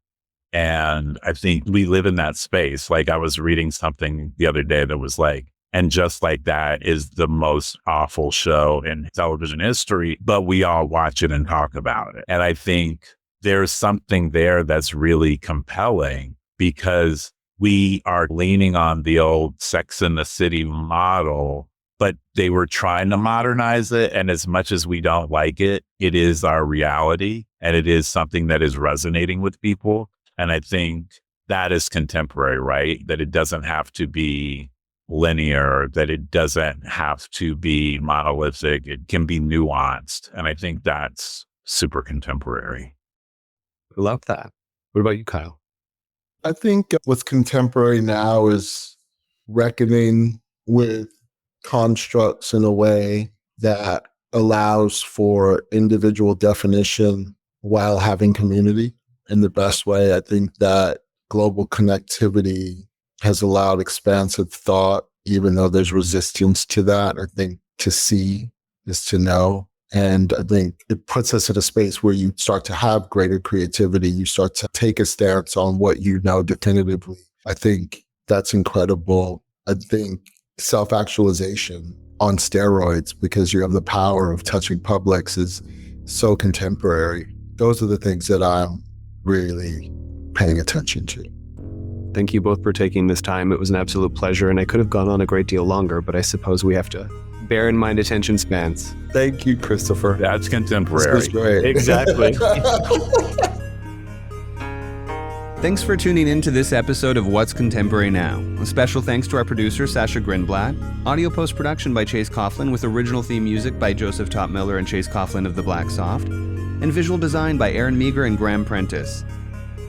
And I think we live in that space. Like, I was reading something the other day that was like, and Just Like That is the most awful show in television history, but we all watch it and talk about it. And I think there's something there that's really compelling, because we are leaning on the old Sex and the City model, but they were trying to modernize it. And as much as we don't like it, it is our reality, and it is something that is resonating with people. And I think that is contemporary, right? That it doesn't have to be linear, that it doesn't have to be monolithic. It can be nuanced. And I think that's super contemporary. I love that. What about you, Kyle? I think what's contemporary now is reckoning with constructs in a way that allows for individual definition while having community in the best way. I think that global connectivity has allowed expansive thought, even though there's resistance to that. I think to see is to know. And I think it puts us in a space where you start to have greater creativity. You start to take a stance on what you know definitively. I think that's incredible. I think self-actualization on steroids, because you have the power of touching publics, is so contemporary. Those are the things that I'm really paying attention to. Thank you both for taking this time. It was an absolute pleasure, and I could have gone on a great deal longer, but I suppose we have to bear in mind attention spans. Thank you, Christopher. That's contemporary. This was great. Exactly. Thanks for tuning in to this episode of What's Contemporary Now. A special thanks to our producer, Sasha Grindblatt. Audio post-production by Chase Coughlin, with original theme music by Joseph Topmiller and Chase Coughlin of The Black Soft. And visual design by Aaron Meager and Graham Prentice.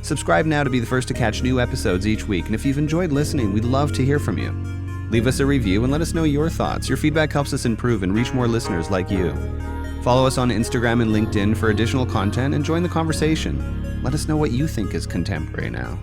Subscribe now to be the first to catch new episodes each week. And if you've enjoyed listening, we'd love to hear from you. Leave us a review and let us know your thoughts. Your feedback helps us improve and reach more listeners like you. Follow us on Instagram and LinkedIn for additional content and join the conversation. Let us know what you think is contemporary now.